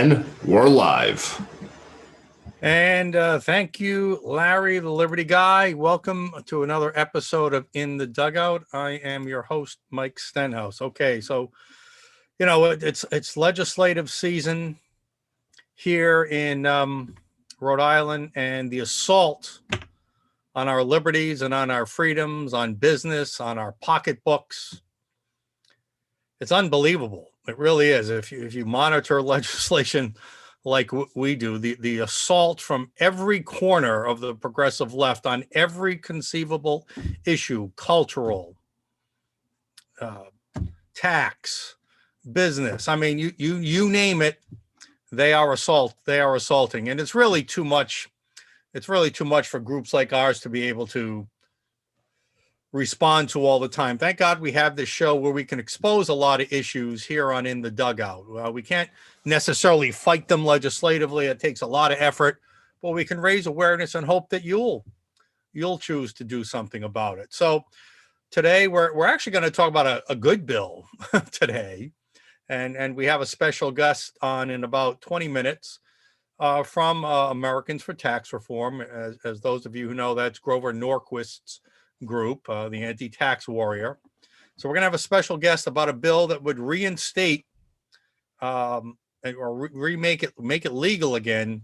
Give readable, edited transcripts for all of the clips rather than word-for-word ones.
And we're live. And thank you, Larry, the Liberty Guy. Welcome to another episode of In the Dugout. I am your host, Mike Stenhouse. Okay, so, you know, it's legislative season here in Rhode Island, and the assault on our liberties and on our freedoms, on business, on our pocketbooks, it's unbelievable. It really is. If you monitor legislation like we do, the assault from every corner of the progressive left on every conceivable issue, cultural, tax, business. I mean, you name it, they are assaulting, and it's really too much. It's really too much for groups like ours to be able to respond to all the time. Thank God we have this show where we can expose a lot of issues here on In the Dugout. We can't necessarily fight them legislatively. It takes a lot of effort, but we can raise awareness and hope that you'll choose to do something about it. So today we're actually going to talk about a good bill today. And we have a special guest on in about 20 minutes from Americans for Tax Reform. As those of you who know, that's Grover Norquist's group, the anti-tax warrior. So we're going to have a special guest about a bill that would reinstate or make it legal again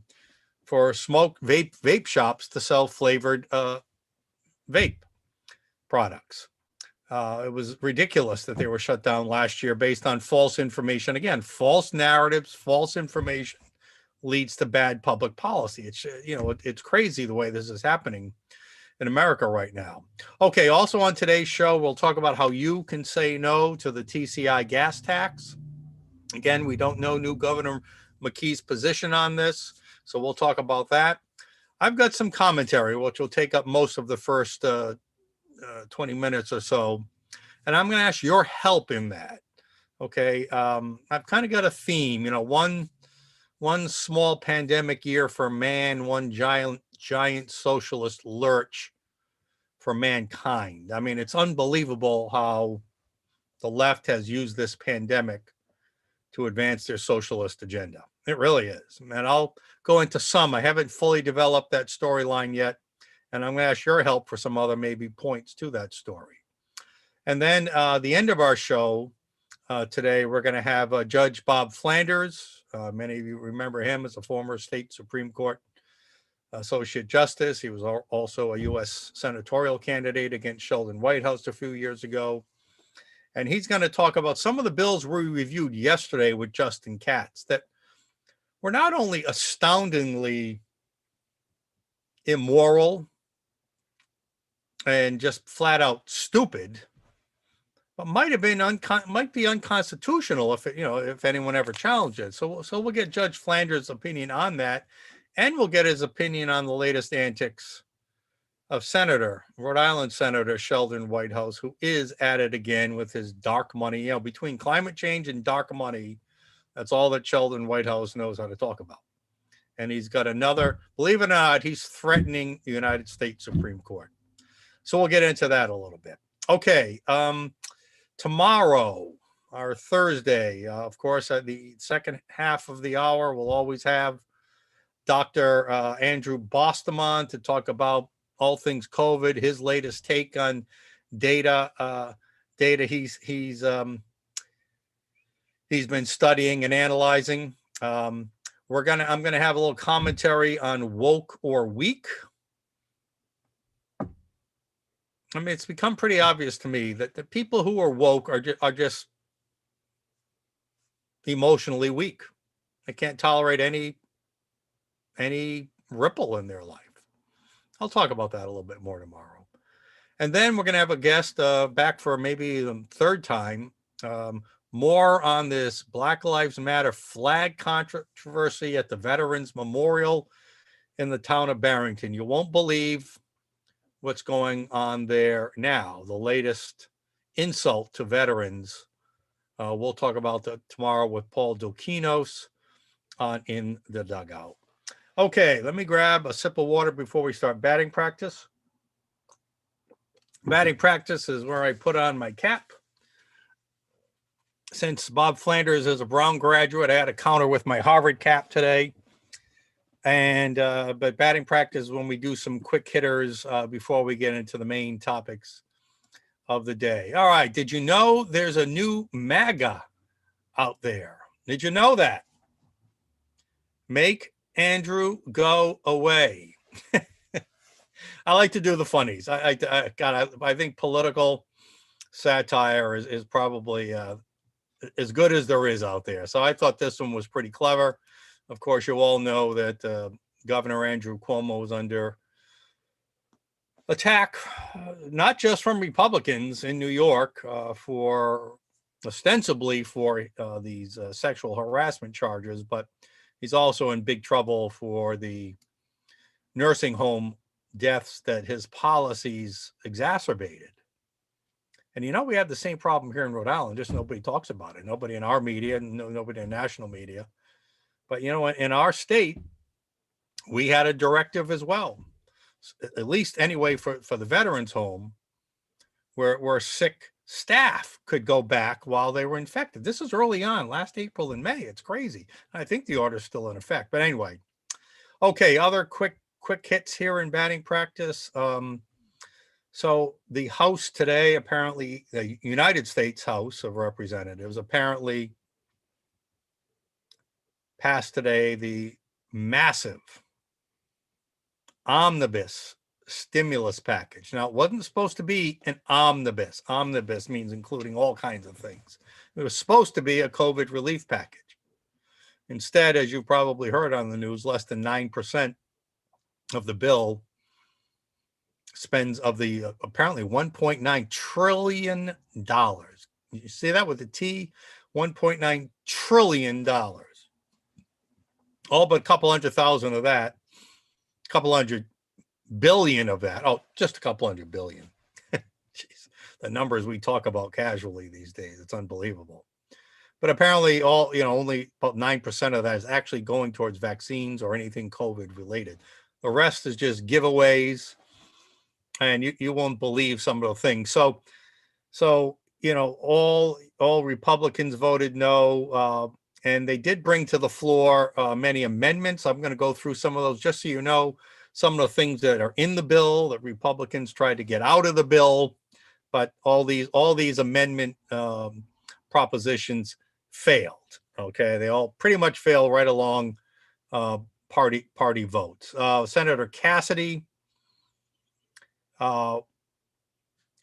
for vape shops to sell flavored vape products. It was ridiculous that they were shut down last year based on false information. Again, false narratives, false information leads to bad public policy. It's crazy the way this is happening in America right now. Okay, also on today's show, we'll talk about how you can say no to the Tci Gas Tax. Again, we don't know new Governor McKee's position on this, so we'll talk about that. I've got some commentary, which will take up most of the first 20 minutes or so, and I'm going to ask your help in that. Okay, I've kind of got a theme, one small pandemic year for man, one giant socialist lurch for mankind. I mean, it's unbelievable how the left has used this pandemic to advance their socialist agenda. It really is. And I'll go into some. I haven't fully developed that storyline yet, and I'm going to ask your help for some other maybe points to that story. And then the end of our show today, we're going to have Judge Bob Flanders. Many of you remember him as a former state Supreme Court Associate Justice. He was also a U.S. senatorial candidate against Sheldon Whitehouse a few years ago. And he's going to talk about some of the bills we reviewed yesterday with Justin Katz that were not only astoundingly immoral and just flat out stupid, but might be unconstitutional if anyone ever challenged it. So we'll get Judge Flanders' opinion on that. And we'll get his opinion on the latest antics of Rhode Island Senator Sheldon Whitehouse, who is at it again with his dark money. Between climate change and dark money, that's all that Sheldon Whitehouse knows how to talk about. And he's got another, believe it or not, he's threatening the United States Supreme Court. So we'll get into that a little bit. Okay, tomorrow, or Thursday, of course, at the second half of the hour, we'll always have Dr. Andrew Bostomon to talk about all things COVID, his latest take on data he's been studying and analyzing. I'm gonna have a little commentary on woke or weak. I mean, it's become pretty obvious to me that the people who are woke are just emotionally weak. They can't tolerate any ripple in their life. I'll talk about that a little bit more tomorrow. And then we're going to have a guest back for maybe the third time, more on this Black Lives Matter flag controversy at the Veterans Memorial in the town of Barrington. You won't believe what's going on there now, the latest insult to veterans. We'll talk about that tomorrow with Paul Dukinos on In the Dugout. Okay, let me grab a sip of water before we start batting practice. Batting practice is where I put on my cap since Bob Flanders is a Brown graduate, I had a counter with my Harvard cap today. And but batting practice when we do some quick hitters before we get into the main topics of the day. All right. Did you know there's a new MAGA out there? Did you know that? Make Andrew go away. I like to do the funnies. I think political satire is probably as good as there is out there. So I thought this one was pretty clever. Of course, you all know that Governor Andrew Cuomo is under attack, not just from Republicans in New York for ostensibly for these sexual harassment charges, but he's also in big trouble for the nursing home deaths that his policies exacerbated. And we have the same problem here in Rhode Island, just nobody talks about it. Nobody in our media, nobody in national media. But, in our state, we had a directive as well, at least anyway for the veterans home, where sick staff could go back while they were infected. This is early on, last April and May. It's crazy. I think the order's still in effect. But anyway, okay, other quick hits here in batting practice. So the House today, apparently, the United States House of Representatives apparently passed today the massive omnibus stimulus package. Now, it wasn't supposed to be an omnibus. Omnibus means including all kinds of things. It was supposed to be a COVID relief package. Instead, as you probably heard on the news, less than 9% of the bill spends of the apparently $1.9 trillion. You see that with the T, $1.9 trillion. All but a couple $100,000 of that, a couple $100 billion of that. Oh, just a couple $100 billion. Jeez, the numbers we talk about casually these days, it's unbelievable. But apparently only about 9% of that is actually going towards vaccines or anything COVID related. The rest is just giveaways, and you won't believe some of the things. So all Republicans voted no, and they did bring to the floor many amendments. I'm going to go through some of those just so you know some of the things that are in the bill that Republicans tried to get out of the bill, but all these amendment propositions failed. Okay, they all pretty much fail right along party votes. Senator Cassidy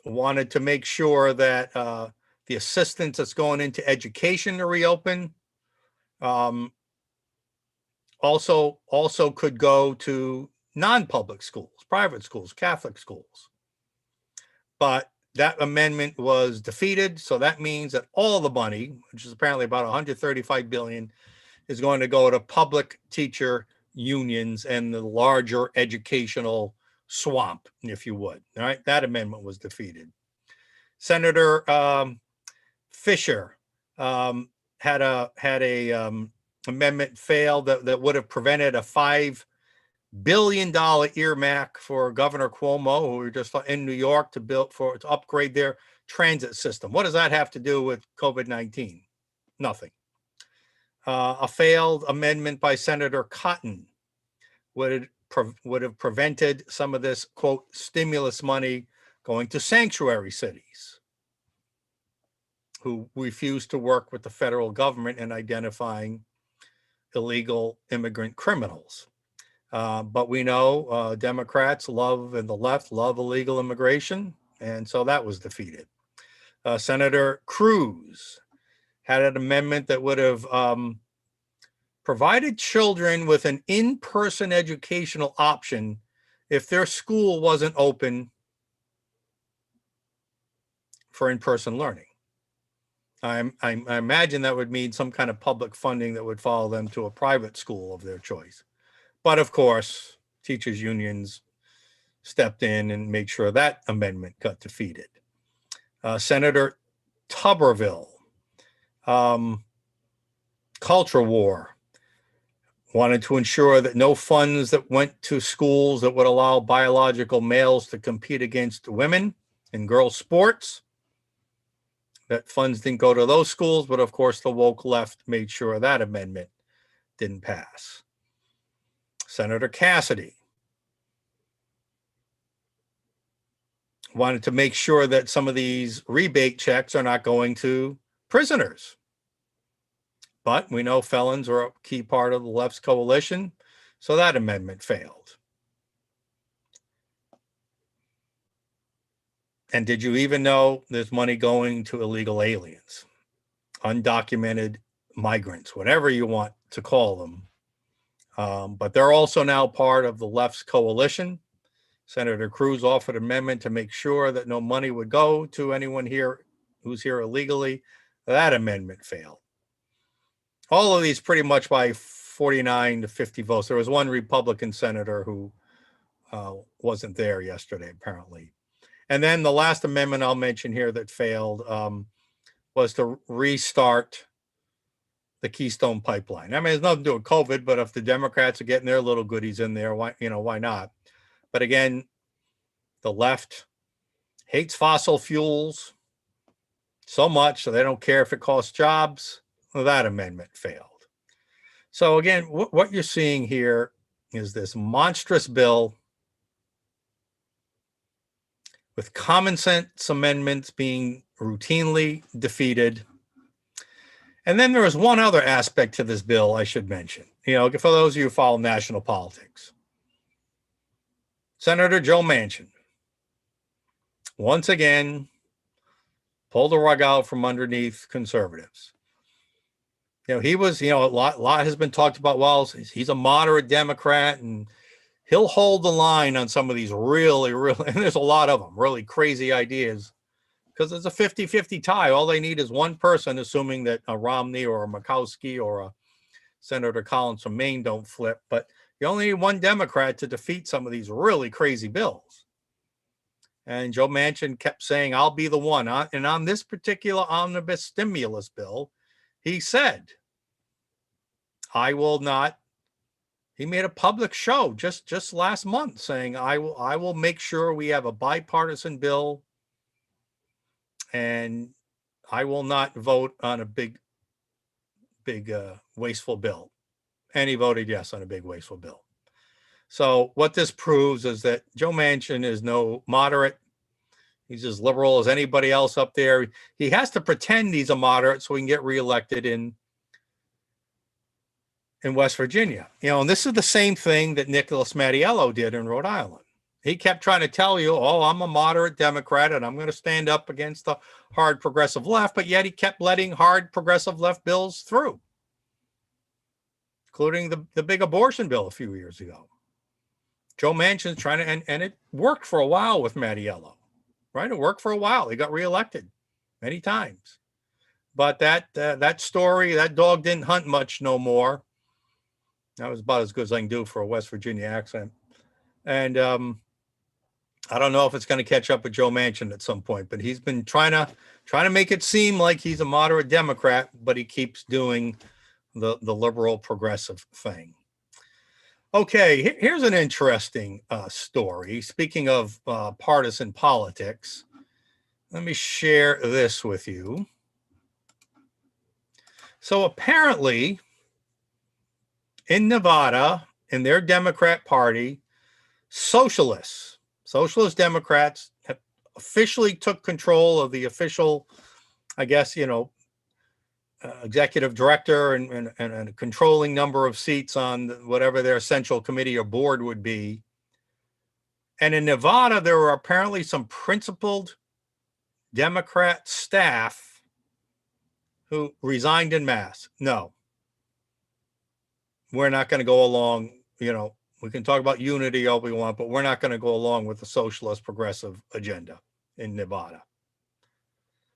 wanted to make sure that the assistance that's going into education to reopen also could go to non-public schools, private schools, Catholic schools. But that amendment was defeated. So that means that all the money, which is apparently about $135 billion, is going to go to public teacher unions and the larger educational swamp, if you would. All right, that amendment was defeated. Senator Fisher had a amendment fail that would have prevented a $5 billion earmark for Governor Cuomo, who were just in New York to upgrade their transit system. What does that have to do with COVID-19? Nothing. A failed amendment by Senator Cotton would have prevented some of this, quote, stimulus money going to sanctuary cities who refuse to work with the federal government in identifying illegal immigrant criminals. But we know Democrats and the left love illegal immigration, and so that was defeated. Senator Cruz had an amendment that would have provided children with an in-person educational option if their school wasn't open for in-person learning. I imagine that would mean some kind of public funding that would follow them to a private school of their choice. But of course, teachers' unions stepped in and made sure that amendment got defeated. Senator Tuberville, culture war, wanted to ensure that no funds that went to schools that would allow biological males to compete against women in girls' sports that funds didn't go to those schools, but of course the woke left made sure that amendment didn't pass. Senator Cassidy wanted to make sure that some of these rebate checks are not going to prisoners. But we know felons are a key part of the left's coalition, so that amendment failed. And did you even know there's money going to illegal aliens, undocumented migrants, whatever you want to call them? But they're also now part of the left's coalition. Senator Cruz offered an amendment to make sure that no money would go to anyone here who's here illegally. That amendment failed. All of these pretty much by 49 to 50 votes. There was one Republican senator who wasn't there yesterday, apparently. And then the last amendment I'll mention here that failed was to restart the Keystone Pipeline. I mean, it's nothing to do with COVID, but if the Democrats are getting their little goodies in there, why not? But again, the left hates fossil fuels so much, so they don't care if it costs jobs. Well, that amendment failed. So again, what you're seeing here is this monstrous bill with common sense amendments being routinely defeated. And then there is one other aspect to this bill I should mention. For those of you who follow national politics, Senator Joe Manchin once again pulled the rug out from underneath conservatives. He was, a lot has been talked about. Well, he's a moderate Democrat and he'll hold the line on some of these really, and there's a lot of them, really crazy ideas, because it's a 50-50 tie. All they need is one person, assuming that a Romney or a Murkowski or a Senator Collins from Maine don't flip. But you only need one Democrat to defeat some of these really crazy bills. And Joe Manchin kept saying, I'll be the one. And on this particular omnibus stimulus bill, he said, I will not. He made a public show just last month saying, I will make sure we have a bipartisan bill and I will not vote on a big wasteful bill. And he voted yes on a big wasteful bill. So what this proves is that Joe Manchin is no moderate. He's as liberal as anybody else up there. He has to pretend he's a moderate so he can get reelected in West Virginia. And this is the same thing that Nicholas Mattiello did in Rhode Island. He kept trying to tell you, I'm a moderate Democrat and I'm going to stand up against the hard progressive left, but yet he kept letting hard progressive left bills through, including the big abortion bill a few years ago. Joe Manchin's trying to, and it worked for a while with Mattiello, right? It worked for a while. He got reelected many times. But that story, that dog didn't hunt much no more. That was about as good as I can do for a West Virginia accent. And I don't know if it's going to catch up with Joe Manchin at some point, but he's been trying to make it seem like he's a moderate Democrat, but he keeps doing the liberal progressive thing. Okay, here's an interesting story. Speaking of partisan politics, let me share this with you. So apparently, in Nevada, in their Democrat Party, socialist Democrats have officially took control of the official, I guess, executive director and a controlling number of seats on whatever their central committee or board would be. And in Nevada, there were apparently some principled Democrat staff who resigned en masse. No, we're not going to go along. We can talk about unity all we want, but we're not going to go along with the socialist progressive agenda in Nevada.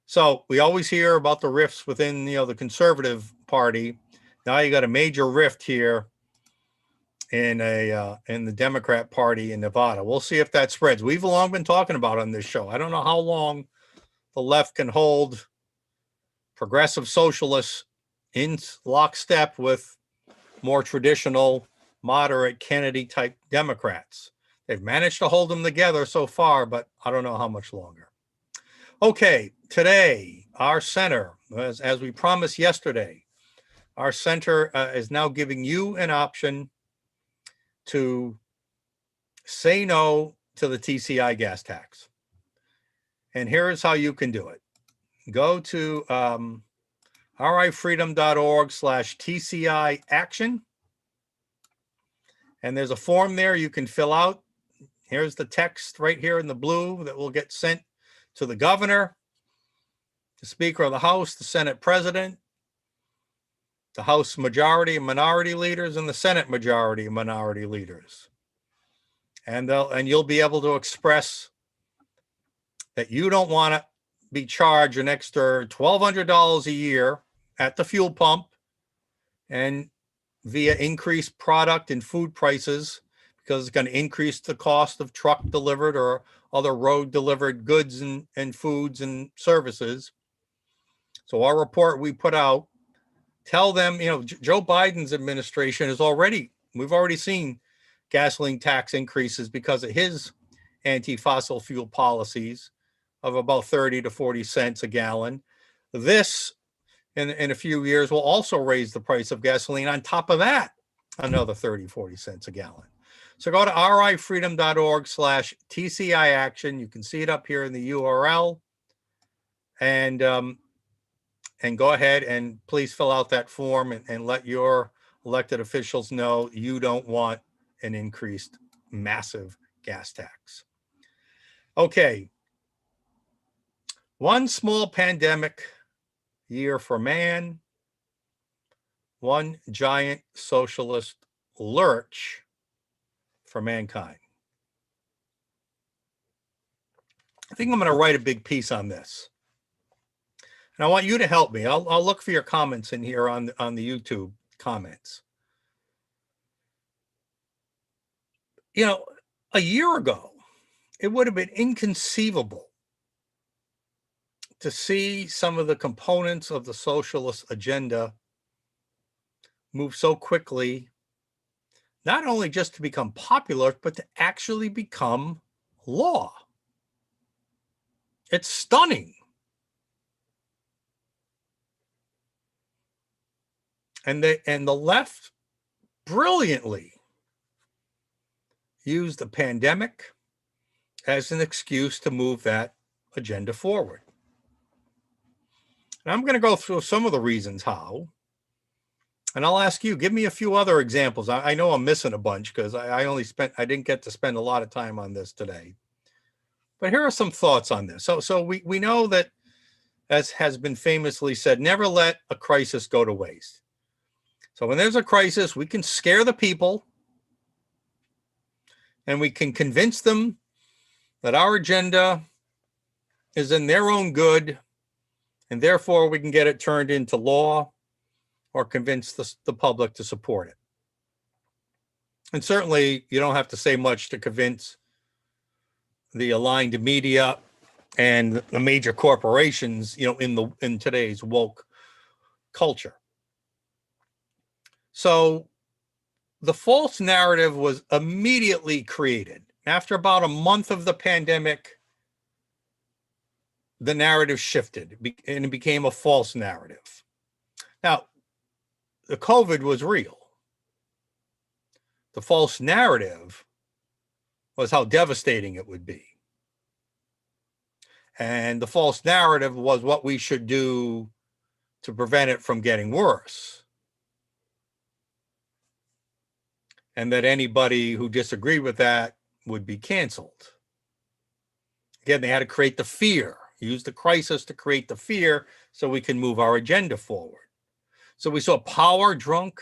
So we always hear about the rifts within, the conservative party. Now you got a major rift here in the Democrat Party in Nevada. We'll see if that spreads. We've long been talking about on this show. I don't know how long the left can hold progressive socialists in lockstep with more traditional, moderate Kennedy type Democrats. They've managed to hold them together so far, but I don't know how much longer. Okay, today, our center, as we promised yesterday, our center is now giving you an option to say no to the TCI gas tax. And here is how you can do it. Go to rifreedom.org/TCI action. And there's a form there you can fill out. Here's the text right here in the blue that will get sent to the governor, the Speaker of the House, the Senate President, the House majority and minority leaders, and the Senate majority and minority leaders. And you'll be able to express that you don't want to be charged an extra $1,200 a year at the fuel pump and via increased product and food prices, because it's going to increase the cost of truck delivered or other road delivered goods and foods and services. So our report we put out, tell them, Joe Biden's administration we've already seen gasoline tax increases because of his anti-fossil fuel policies of about 30 to 40 cents a gallon. This, in a few years, will also raise the price of gasoline. On top of that, another 30, 40 cents a gallon. So go to rifreedom.org/TCI action. You can see it up here in the URL. And go ahead and please fill out that form and let your elected officials know you don't want an increased massive gas tax. Okay. One small pandemic year for man, one giant socialist lurch for mankind. I think I'm going to write a big piece on this. And I want you to help me. I'll look for your comments in here on the YouTube comments. A year ago, it would have been inconceivable to see some of the components of the socialist agenda move so quickly, not only just to become popular, but to actually become law. It's stunning. And the left brilliantly used the pandemic as an excuse to move that agenda forward. And I'm going to go through some of the reasons how, and I'll ask you, give me a few other examples. I know I'm missing a bunch because I didn't get to spend a lot of time on this today. But here are some thoughts on this. So we know that, as has been famously said, never let a crisis go to waste. So when there's a crisis, we can scare the people and we can convince them that our agenda is in their own good, and therefore we can get it turned into law or convince the public to support it. And certainly you don't have to say much to convince the aligned media and the major corporations, in today's woke culture. So the false narrative was immediately created. After about a month of the pandemic, the narrative shifted and it became a false narrative. Now, the COVID was real. The false narrative was how devastating it would be. And the false narrative was what we should do to prevent it from getting worse. And that anybody who disagreed with that would be canceled. Again, they had to create the fear, use the crisis to create the fear so we can move our agenda forward. So we saw power-drunk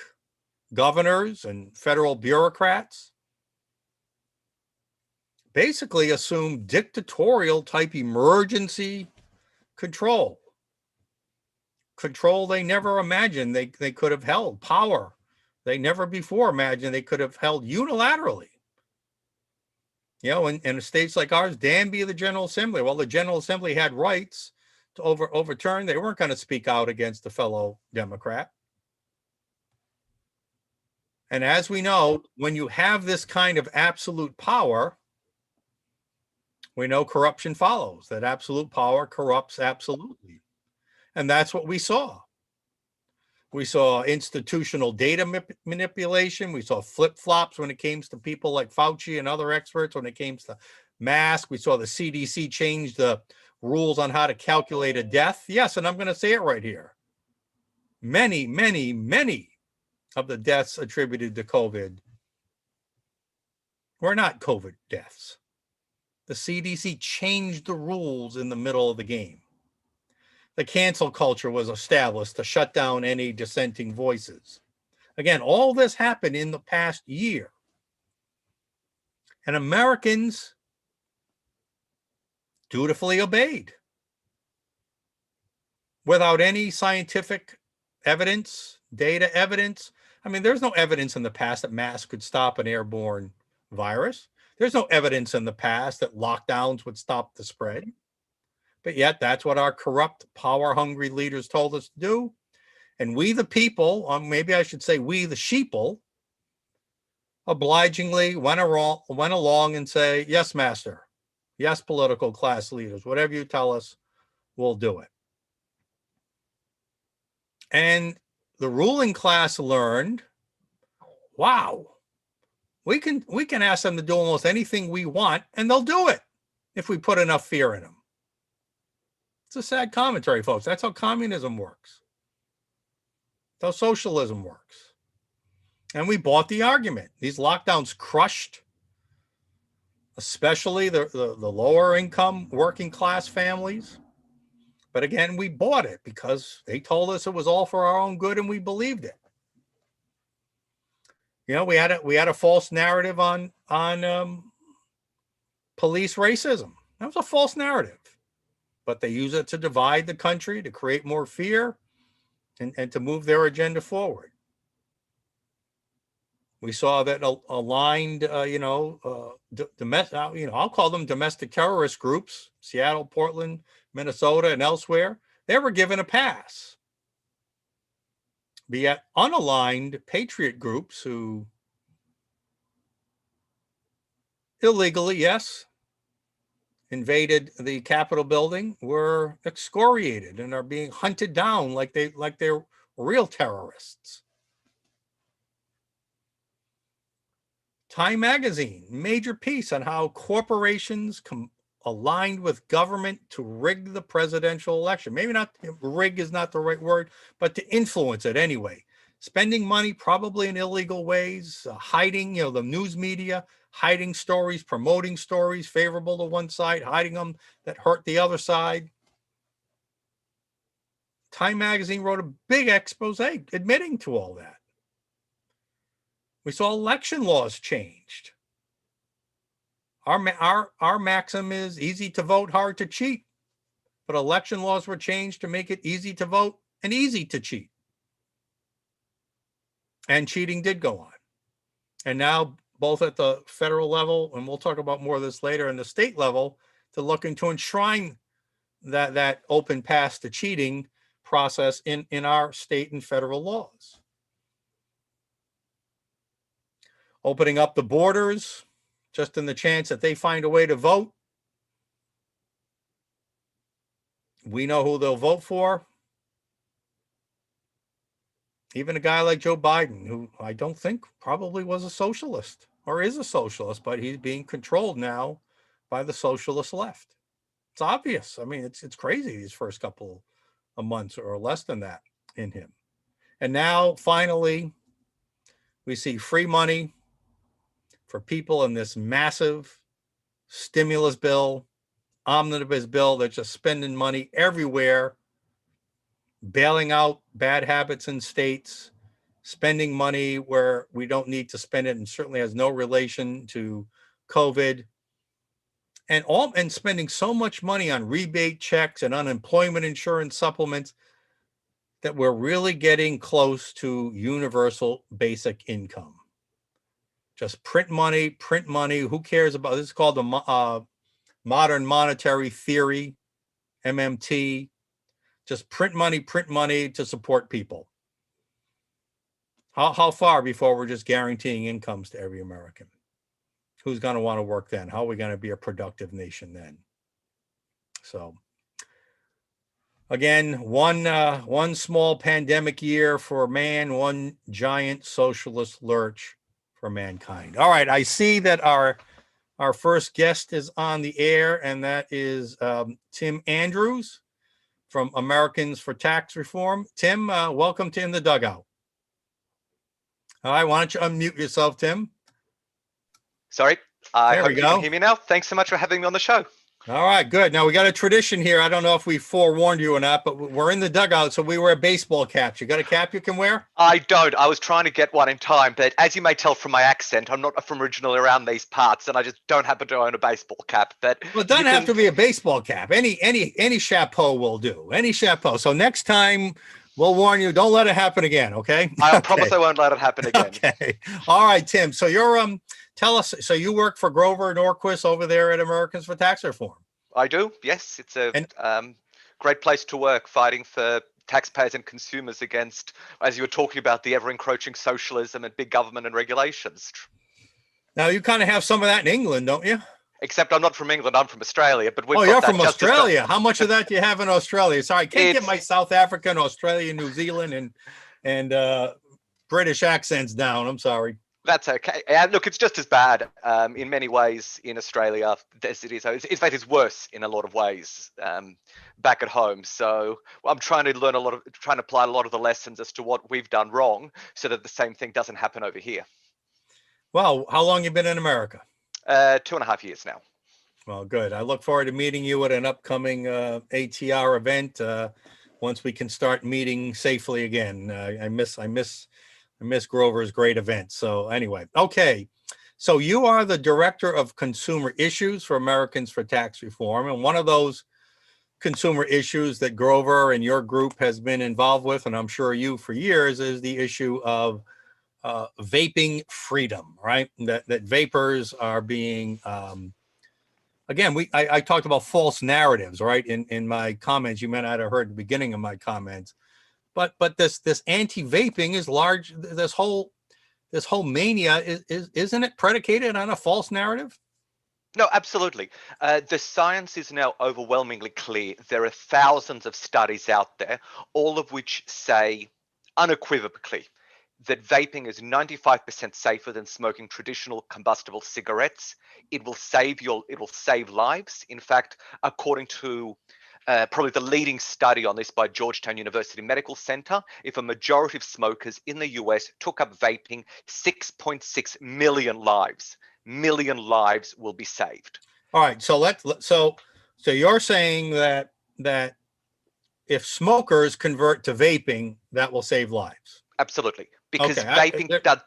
governors and federal bureaucrats basically assume dictatorial type emergency control. Control they never imagined they could have held, power they never before imagined they could have held unilaterally. In states like ours, damn be the General Assembly. Well, the General Assembly had rights to overturn. They weren't going to speak out against a fellow Democrat. And as we know, when you have this kind of absolute power, we know corruption follows. That absolute power corrupts absolutely. And that's what we saw. We saw institutional data manipulation. We saw flip-flops when it came to people like Fauci and other experts. When it came to masks, we saw the CDC change the rules on how to calculate a death. Yes, and I'm going to say it right here. Many, many, many of the deaths attributed to COVID were not COVID deaths. The CDC changed the rules in the middle of the game. The cancel culture was established to shut down any dissenting voices. Again, all this happened in the past year. And Americans dutifully obeyed without any scientific evidence, data evidence. I mean, there's no evidence in the past that masks could stop an airborne virus. There's no evidence in the past that lockdowns would stop the spread. But yet that's what our corrupt, power-hungry leaders told us to do. And we, the people, or maybe I should say we, the sheeple, obligingly went along and say, yes, master. Yes, political class leaders, whatever you tell us, we'll do it. And the ruling class learned, wow, we can ask them to do almost anything we want, and they'll do it if we put enough fear in them. It's a sad commentary, folks. That's how communism works. That's how socialism works. And we bought the argument. These lockdowns crushed, especially the lower income working class families. But again, we bought it because they told us it was all for our own good, and we believed it. You know, we had a false narrative on police racism. That was a false narrative. But they use it to divide the country, to create more fear, and to move their agenda forward. We saw that aligned, I'll call them domestic terrorist groups, Seattle, Portland, Minnesota, and elsewhere. They were given a pass. But yet unaligned patriot groups who illegally, yes, invaded the Capitol building were excoriated and are being hunted down like they're real terrorists. Time magazine, major piece on how corporations aligned with government to rig the presidential election. Maybe not, rig is not the right word, but to influence it anyway. Spending money probably in illegal ways, hiding, the news media, hiding stories, promoting stories favorable to one side, hiding them that hurt the other side. Time magazine wrote a big expose admitting to all that. We saw election laws changed. Our maxim is easy to vote, hard to cheat. But election laws were changed to make it easy to vote and easy to cheat. And cheating did go on. And now, both at the federal level, and we'll talk about more of this later, and the state level, to looking to enshrine that open path to cheating process in our state and federal laws. Opening up the borders, just in the chance that they find a way to vote. We know who they'll vote for. Even a guy like Joe Biden, who I don't think probably was a socialist or is a socialist, but he's being controlled now by the socialist left. It's obvious. I mean, it's crazy these first couple of months or less than that in him. And now, finally, we see free money for people in this massive stimulus bill, omnibus bill that's just spending money everywhere, bailing out bad habits in states, spending money where we don't need to spend it, and certainly has no relation to COVID, and spending so much money on rebate checks and unemployment insurance supplements that we're really getting close to universal basic income. Just print money. Who cares about this? Is called the modern monetary theory, MMT. Just print money to support people. How far before we're just guaranteeing incomes to every American? Who's going to want to work then? How are we going to be a productive nation then? So Again, one small pandemic year for man, one giant socialist lurch for mankind. All right, I see that our first guest is on the air, and that is Tim Andrews from Americans for Tax Reform. Tim, welcome to In the Dugout. All right, why don't you unmute yourself, Tim? Sorry, I There we hope you can go. hear me now. Thanks so much for having me on the show. All right, good. Now we got a tradition here. I don't know if we forewarned you or not, but we're in the dugout, so we wear baseball caps. You got a cap you can wear? I don't. I was trying to get one in time, but as you may tell from my accent, I'm not from originally around these parts, and I just don't happen to own a baseball cap. But Well, it doesn't have to be a baseball cap. Any chapeau will do. Any chapeau. So next time we'll warn you, don't let it happen again, okay? I Okay. promise I won't let it happen again. Okay. All right, Tim. So you're tell us, so you work for Grover Norquist over there at Americans for Tax Reform. I do. Yes, it's a great place to work, fighting for taxpayers and consumers against, as you were talking about, the ever-encroaching socialism and big government and regulations. Now you kind of have some of that in England, don't you? Except I'm not from England, I'm from Australia. But we've got you're that from just Australia. How much of that do you have in Australia? Sorry, I can't get my South African, Australian, New Zealand, and British accents down. I'm sorry. That's okay. And look, it's just as bad in many ways in Australia as it is. In fact, it's worse in a lot of ways back at home. So I'm trying to trying to apply a lot of the lessons as to what we've done wrong, so that the same thing doesn't happen over here. Well, how long you been in America? 2.5 years now. Well, good. I look forward to meeting you at an upcoming ATR event once we can start meeting safely again. I miss Grover's great event. So anyway, okay. So you are the Director of Consumer Issues for Americans for Tax Reform. And one of those consumer issues that Grover and your group has been involved with, and I'm sure you for years, is the issue of vaping freedom, right? That vapors are being, again, I talked about false narratives, right? In my comments, you may not have heard the beginning of my comments. But this anti-vaping is large. This whole mania isn't it predicated on a false narrative? No, absolutely. The science is now overwhelmingly clear. There are thousands of studies out there, all of which say unequivocally that vaping is 95% safer than smoking traditional combustible cigarettes. It will save lives. In fact, according to probably the leading study on this by Georgetown University Medical Center, if a majority of smokers in the US took up vaping, 6.6 million lives will be saved. All right, so you're saying that if smokers convert to vaping, that will save lives. Absolutely, because okay. Vaping does.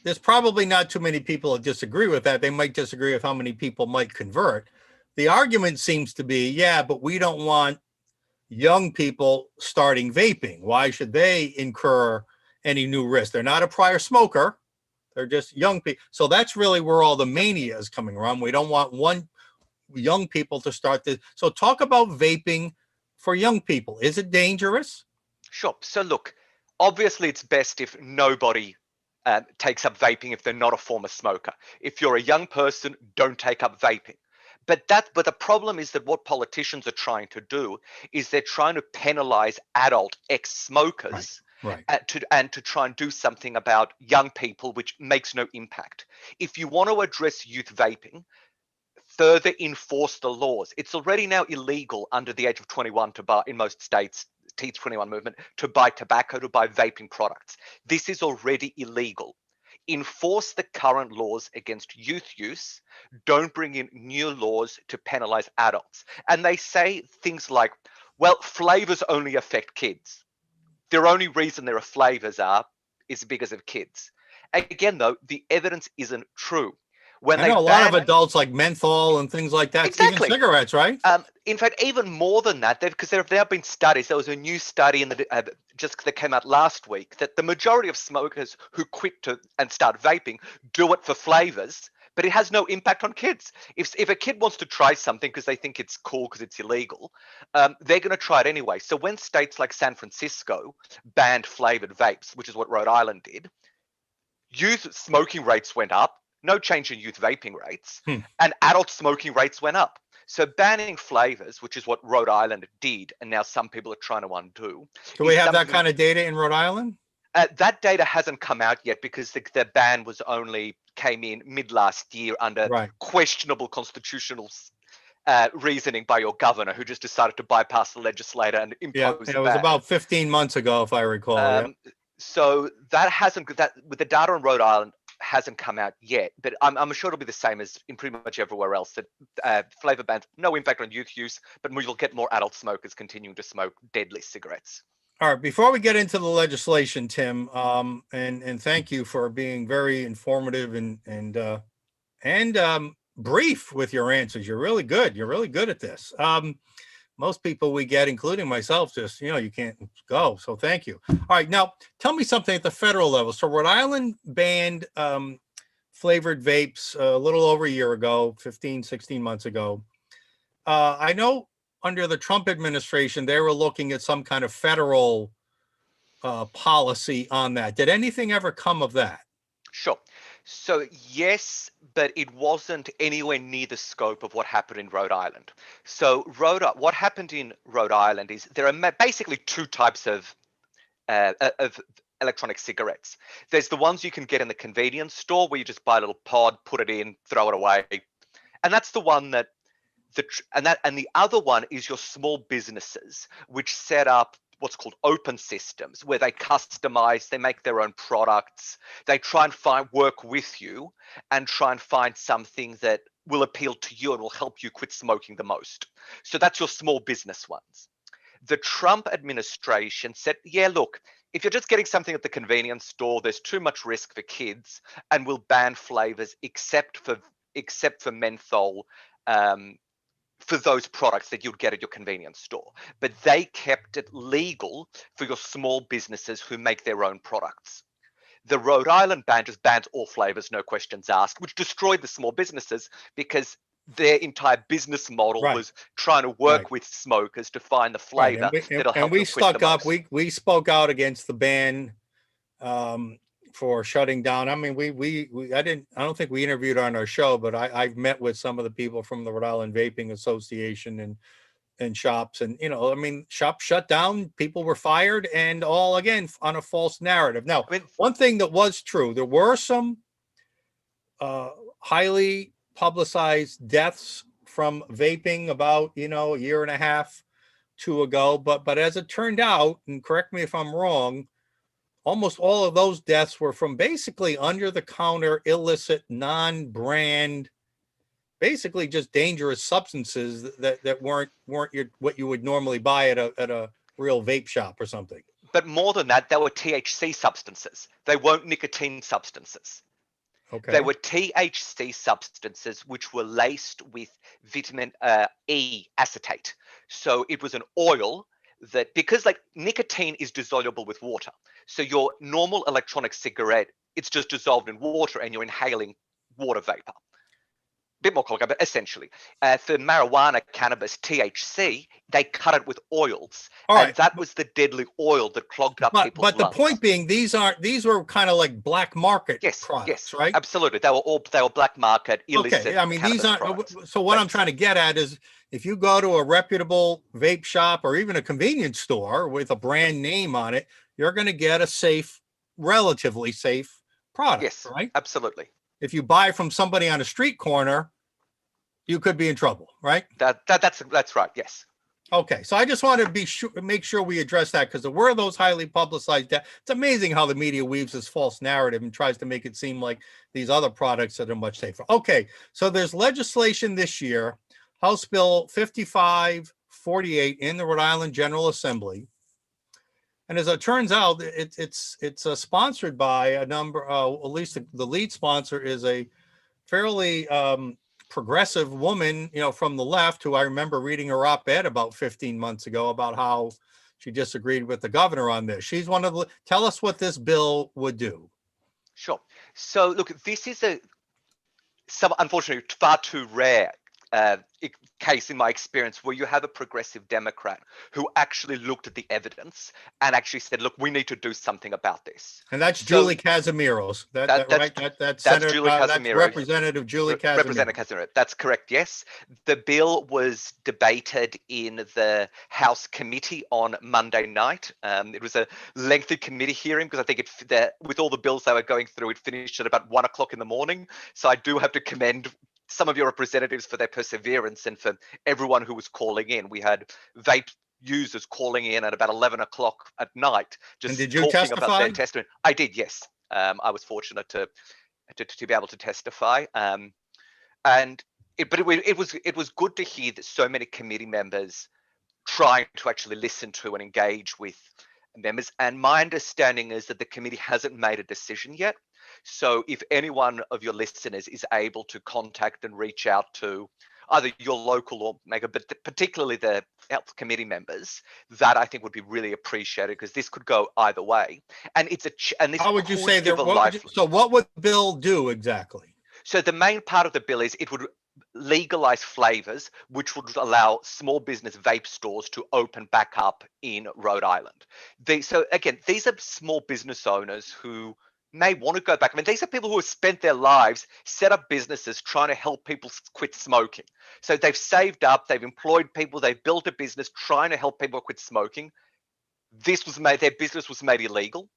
There's probably not too many people that disagree with that. They might disagree with how many people might convert. The argument seems to be, yeah, but we don't want young people starting vaping. Why should they incur any new risk? They're not a prior smoker. They're just young people. So that's really where all the mania is coming from. We don't want young people to start this. So talk about vaping for young people. Is it dangerous? Sure. So look, obviously it's best if nobody takes up vaping if they're not a former smoker. If you're a young person, don't take up vaping. But the problem is that what politicians are trying to do is they're trying to penalize adult ex-smokers, right. To try and do something about young people, which makes no impact. If you want to address youth vaping, further enforce the laws. It's already now illegal under the age of 21 to buy, in most states, Teach 21 movement, to buy tobacco, to buy vaping products. This is already illegal. Enforce the current laws against youth use. Don't bring in new laws to penalize adults. And they say things like, well, flavors only affect kids. The only reason there are flavors is because of kids. Again, though, the evidence isn't true. I know a lot of adults like menthol and things like that. Exactly. Even cigarettes, right? In fact, even more than that, because there have now been studies. There was a new study that came out last week that the majority of smokers who quit and start vaping do it for flavors, but it has no impact on kids. If a kid wants to try something because they think it's cool because it's illegal, they're going to try it anyway. So when states like San Francisco banned flavored vapes, which is what Rhode Island did, youth smoking rates went up. No change in youth vaping rates, and adult smoking rates went up. So banning flavors, which is what Rhode Island did, and now some people are trying to undo. Do we is have that something kind of data in Rhode Island? that data hasn't come out yet because the ban was only came in mid last year under Right. questionable constitutional reasoning by your governor, who just decided to bypass the legislator and Yeah, impose it a was ban. about 15 months ago, if I recall. Yeah. So that hasn't that with the data on Rhode Island hasn't come out yet, but I'm sure it'll be the same as in pretty much everywhere else. That flavor bans no impact on youth use, but you'll get more adult smokers continuing to smoke deadly cigarettes. All right. Before we get into the legislation, Tim, and thank you for being very informative and brief with your answers. You're really good. You're really good at this. Most people we get, including myself, just, you can't go. So thank you. All right. Now, tell me something at the federal level. So Rhode Island banned flavored vapes a little over a year ago, 15, 16 months ago. I know under the Trump administration, they were looking at some kind of federal policy on that. Did anything ever come of that? Sure. So yes, but it wasn't anywhere near the scope of what happened in Rhode Island. So what happened in Rhode Island is there are basically two types of electronic cigarettes. There's the ones you can get in the convenience store where you just buy a little pod, put it in, throw it away, and that's the one that and the other one is your small businesses which set up what's called open systems, where they customize, they make their own products, they try and work with you and try and find something that will appeal to you and will help you quit smoking the most. So that's your small business ones. The Trump administration said, yeah, look, if you're just getting something at the convenience store, there's too much risk for kids, and we'll ban flavors except for menthol, for those products that you'd get at your convenience store. But they kept it legal for your small businesses who make their own products. The Rhode Island ban just bans all flavors, no questions asked, which destroyed the small businesses because their entire business model Right. was trying to work with smokers to find the Right. flavor And that'll help we them quit the stuck up. most. We spoke out against the ban for shutting down. I mean, I don't think we interviewed on our show, but I've met with some of the people from the Rhode Island Vaping Association and shops, and shops shut down, people were fired, and all again on a false narrative. Now, one thing that was true, there were some highly publicized deaths from vaping about a year and a half, two ago, but as it turned out, and correct me if I'm wrong, almost all of those deaths were from basically under-the-counter, illicit, non-brand, basically just dangerous substances that weren't what you would normally buy at a real vape shop or something. But more than that, they were THC substances. They weren't nicotine substances. Okay. They were THC substances which were laced with vitamin E acetate. So it was an oil that, because like nicotine is dissoluble with water. So your normal electronic cigarette, it's just dissolved in water and you're inhaling water vapor. Bit more complicated, but essentially, for marijuana, cannabis, THC, they cut it with oils, and that was the deadly oil that clogged up people's lungs. But the point being, these were kind of like black market products, yes, right? Absolutely, they were black market, illicit. Okay, I mean these aren't. Products. So what I'm trying to get at is, if you go to a reputable vape shop or even a convenience store with a brand name on it, you're going to get a safe, relatively safe product. Yes, right? Absolutely. If you buy from somebody on a street corner, you could be in trouble, right? That's right. Yes. Okay, so I just want to make sure we address that, because there were those highly publicized deaths. It's amazing how the media weaves this false narrative and tries to make it seem like these other products that are much safer. Okay, so there's legislation this year, House Bill 5548 in the Rhode Island General Assembly. And as it turns out, it's sponsored by a number, at least the lead sponsor is a fairly progressive woman, from the left, who I remember reading her op-ed about 15 months ago about how she disagreed with the governor on this. She's one of the, tell us what this bill would do. Sure. So look, this is unfortunately far too rare case in my experience where you have a progressive Democrat who actually looked at the evidence and actually said, look, we need to do something about this. And that's So Julie Casimiro's. that's Right? That's that's Senator. Julie That's Casimiro. Representative Julie Casimiro. Representative Casimiro. That's correct. Yes, the bill was debated in the House committee on Monday night. It was a lengthy committee hearing because I think with all the bills they were going through, it finished at about 1 o'clock in the morning. So I do have to commend some of your representatives for their perseverance and for everyone who was calling in. We had vape users calling in at about 11 o'clock at night, And just did you talking about testify? their testimony. I did, yes. I was fortunate to be able to testify, but it was good to hear that so many committee members trying to actually listen to and engage with members. And my understanding is that the committee hasn't made a decision yet. So if any one of your listeners is able to contact and reach out to either your local lawmaker, but particularly the health committee members, that I think would be really appreciated because this could go either way. And this How would you could say give that? So what would the bill do exactly? So the main part of the bill is it would legalize flavors, which would allow small business vape stores to open back up in Rhode Island. So again, these are small business owners who may want to go back. I mean, these are people who have spent their lives, set up businesses trying to help people quit smoking. So they've saved up, they've employed people, they've built a business trying to help people quit smoking. Their business was made illegal.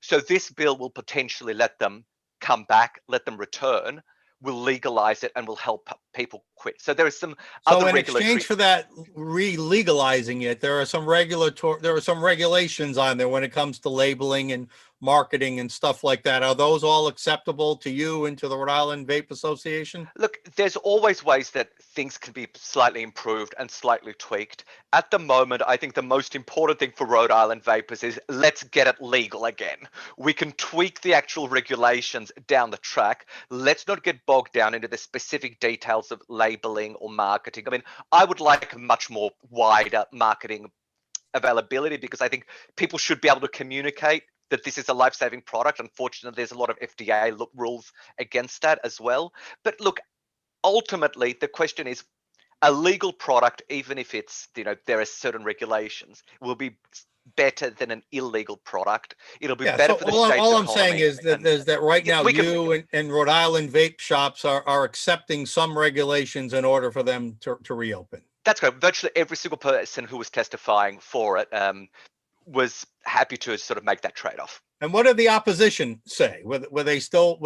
So this bill will potentially let them come back, let them return, will legalize it, and will help people quit. So there are some other in exchange for that legalizing it, there are some regulations on there when it comes to labeling and marketing and stuff like that. Are those all acceptable to you and to the Rhode Island Vape Association? Look, there's always ways that things can be slightly improved and slightly tweaked. At the moment, I think the most important thing for Rhode Island vapors is let's get it legal again. We can tweak the actual regulations down the track. Let's not get bogged down into the specific details of labeling or marketing. I mean, I would like a much more wider marketing availability because I think people should be able to communicate that this is a life-saving product. Unfortunately, there's a lot of FDA rules against that as well. But look, ultimately, the question is a legal product, even if it's, there are certain regulations, will be better than an illegal product. It'll be better for the state's all I'm economy. saying is that right now you and Rhode Island vape shops are accepting some regulations in order for them to reopen. That's correct. Virtually every single person who was testifying for it was happy to sort of make that trade-off. And what did the opposition say? Was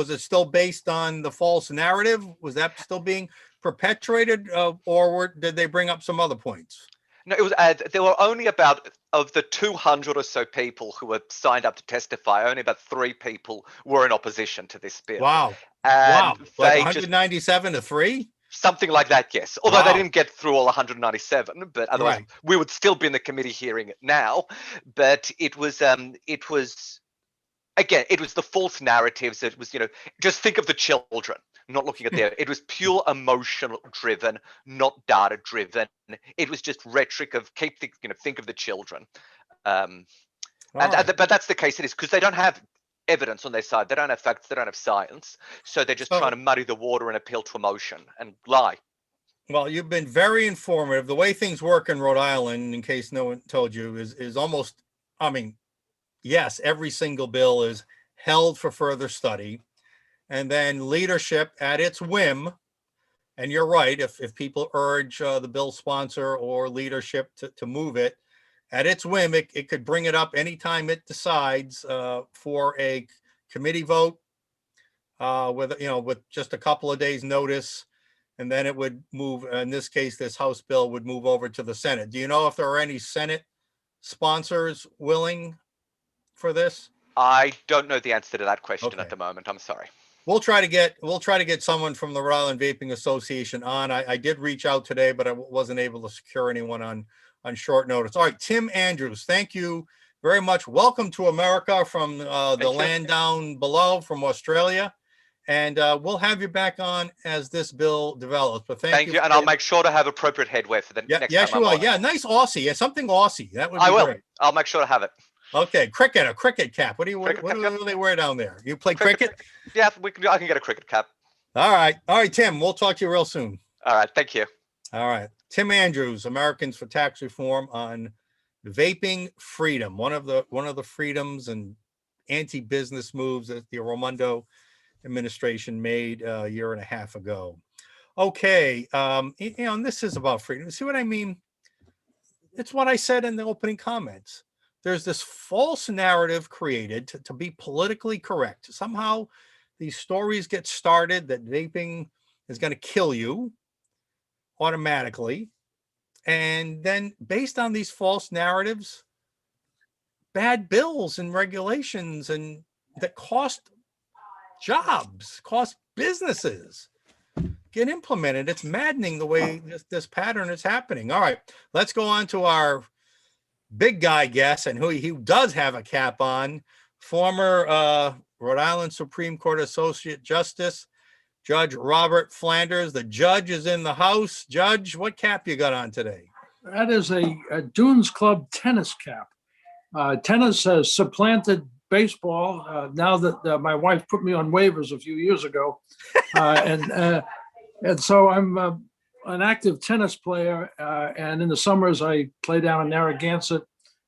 it still based on the false narrative? Was that still being perpetuated, or did they bring up some other points? No, it was. There were only about, of the 200 or so people who were signed up to testify, only about 3 people were in opposition to this bill. Wow. And like 197 to 3? Something like that, yes. Although they didn't get through all 197, but otherwise we would still be in the committee hearing it now. But it was again, it was the false narratives. It was, just think of the children, not looking at their, it was pure emotional driven, not data driven. It was just rhetoric of think of the children. But that's the case it is because they don't have evidence on their side. They don't have facts. They don't have science. So they're just trying to muddy the water and appeal to emotion and lie. Well, you've been very informative. The way things work in Rhode Island, in case no one told you, is almost, yes, every single bill is held for further study. And then leadership at its whim, and you're right, if people urge the bill sponsor or leadership to move it, at its whim, it could bring it up anytime it decides for a committee vote with just a couple of days notice. And then it would move, in this case, this House bill would move over to the Senate. Do you know if there are any Senate sponsors willing for this? I don't know the answer to that question at the moment. I'm sorry. We'll try to get someone from the Rhode Island Vaping Association on. I did reach out today, but I wasn't able to secure anyone on short notice. All right, Tim Andrews, thank you very much. Welcome to America from the land down below from Australia. And we'll have you back on as this bill develops. But thank you. And I'll make sure to have appropriate headwear for the next time. Yes, you will. Yeah, nice Aussie. Yeah, something Aussie. That would be great. I'll make sure to have it. Okay, a cricket cap. What do they wear down there? You play cricket? Yeah, I can get a cricket cap. All right, Tim. We'll talk to you real soon. All right, thank you. All right. Tim Andrews, Americans for Tax Reform on vaping freedom. One of the freedoms and anti-business moves that the Raimondo administration made a year and a half ago. Okay. And this is about freedom. See what I mean? It's what I said in the opening comments. There's this false narrative created to be politically correct. Somehow these stories get started that vaping is going to kill you automatically. And then based on these false narratives, bad bills and regulations and that cost jobs, cost businesses get implemented. It's maddening the way this pattern is happening. All right, let's go on to our big guy guest, and who he does have a cap on, former Rhode Island Supreme Court Associate Justice, Judge Robert Flanders. The judge is in the house. Judge, what cap you got on today? That is a Dunes Club tennis cap. Tennis has supplanted baseball now that my wife put me on waivers a few years ago. And so I'm an active tennis player. And in the summers, I play down in Narragansett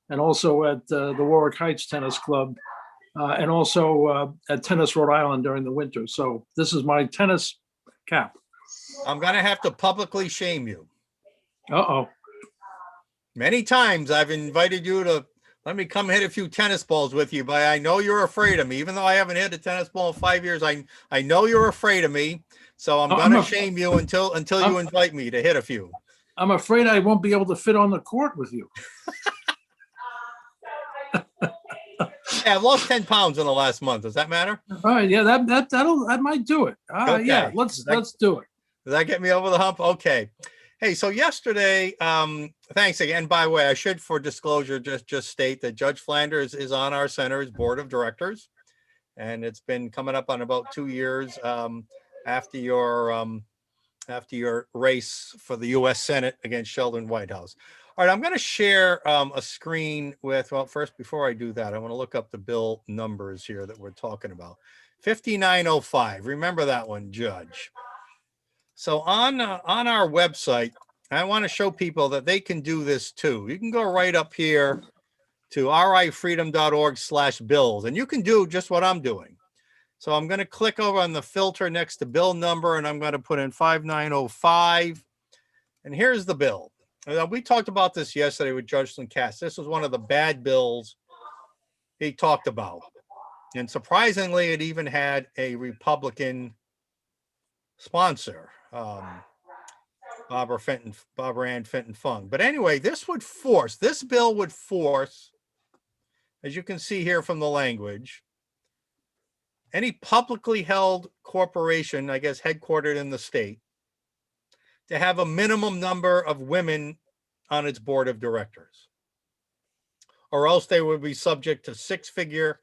and also at the Warwick Heights Tennis Club and also at Tennis Rhode Island during the winter. So this is my tennis cap. I'm going to have to publicly shame you. Uh-oh. Many times I've invited you to let me come hit a few tennis balls with you, but I know you're afraid of me. Even though I haven't hit a tennis ball in 5 years, I know you're afraid of me. So I'm going to shame you until you invite me to hit a few. I'm afraid I won't be able to fit on the court with you. Yeah, I've lost 10 pounds in the last month. Does that matter? All right, yeah, that might do it. Okay. Yeah, let's do it. Does that get me over the hump? Okay. Hey, so yesterday, thanks again. By the way, I should, for disclosure, just state that Judge Flanders is on our center's board of directors, and it's been coming up on about 2 years after your race for the U.S. Senate against Sheldon Whitehouse. All right, I'm going to share a screen with. Well, first, before I do that, I want to look up the bill numbers here that we're talking about. 5905. Remember that one, Judge. So on our website, I want to show people that they can do this too. You can go right up here to rifreedom.org/bills, and you can do just what I'm doing. So I'm going to click over on the filter next to bill number, and I'm going to put in 5905. And here's the bill. We talked about this yesterday with Judge Cass. This was one of the bad bills he talked about. And surprisingly, it even had a Republican sponsor. Barbara Ann Fenton Fung. But anyway, this bill would force, as you can see here from the language, any publicly held corporation, I guess headquartered in the state, to have a minimum number of women on its board of directors, or else they would be subject to six-figure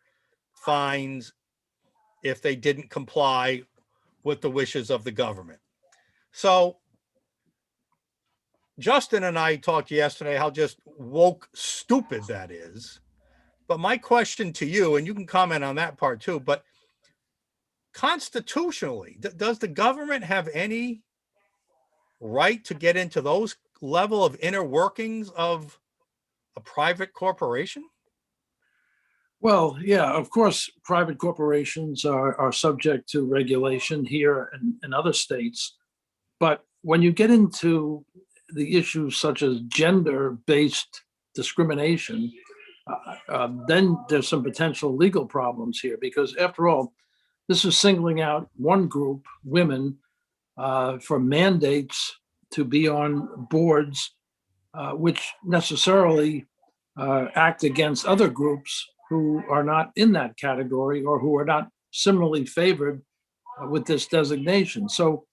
fines if they didn't comply with the wishes of the government. So Justin and I talked yesterday how just woke stupid that is. But my question to you, and you can comment on that part too, but constitutionally, does the government have any right to get into those level of inner workings of a private corporation? Well, yeah, of course, private corporations are subject to regulation here and in other states. But when you get into the issues such as gender-based discrimination, then there's some potential legal problems here, because after all, this is singling out one group, women, for mandates to be on boards, which necessarily act against other groups who are not in that category or who are not similarly favored with this designation. So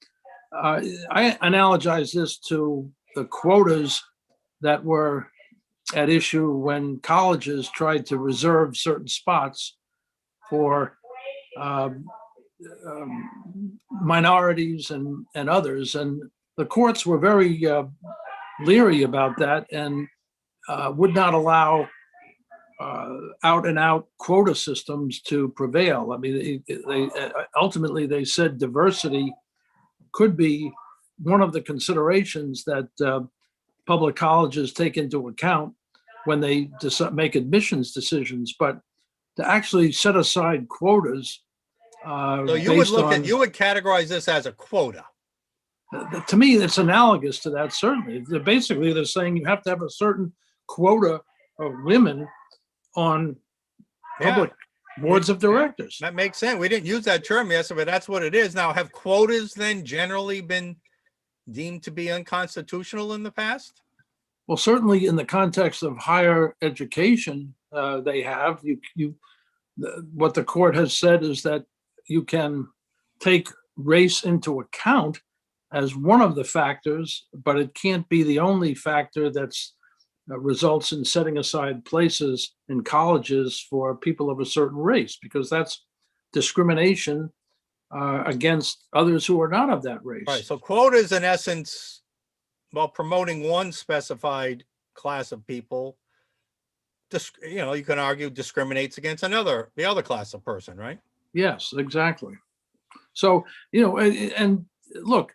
I analogize this to the quotas that were at issue when colleges tried to reserve certain spots for minorities and others. And the courts were very leery about that and would not allow out and out quota systems to prevail. I mean, they ultimately they said diversity could be one of the considerations that public colleges take into account when they make admissions decisions. But to actually set aside quotas So you would you would categorize this as a quota. To me, it's analogous to that, certainly. They're saying you have to have a certain quota of women on public boards of directors. That makes sense. We didn't use that term yesterday, but that's what it is. Now, have quotas then generally been deemed to be unconstitutional in the past? Well, certainly in the context of higher education, they have. What the court has said is that you can take race into account as one of the factors, but it can't be the only factor that's results in setting aside places in colleges for people of a certain race, because that's discrimination against others who are not of that race. Right. So quotas, in essence, while promoting one specified class of people, you can argue discriminates against the other class of person, right? Yes, exactly. So, and look,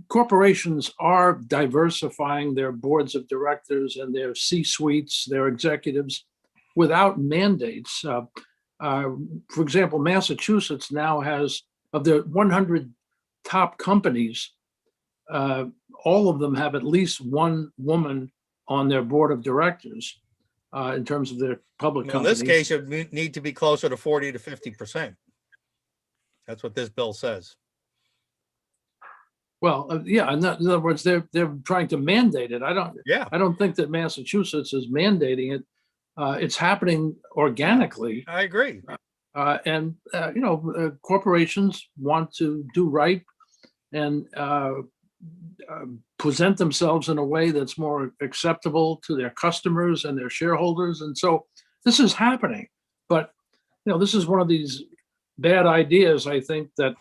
corporations are diversifying their boards of directors and their C-suites, their executives, without mandates. For example, Massachusetts now has, of the 100 top companies, all of them have at least one woman on their board of directors in terms of their public companies. In this case, you need to be closer to 40 to 50%. That's what this bill says. Well, yeah. In other words, they're trying to mandate it. I don't think that Massachusetts is mandating it. It's happening organically. I agree. And corporations want to do right and present themselves in a way that's more acceptable to their customers and their shareholders. And so this is happening. But this is one of these bad ideas, I think, that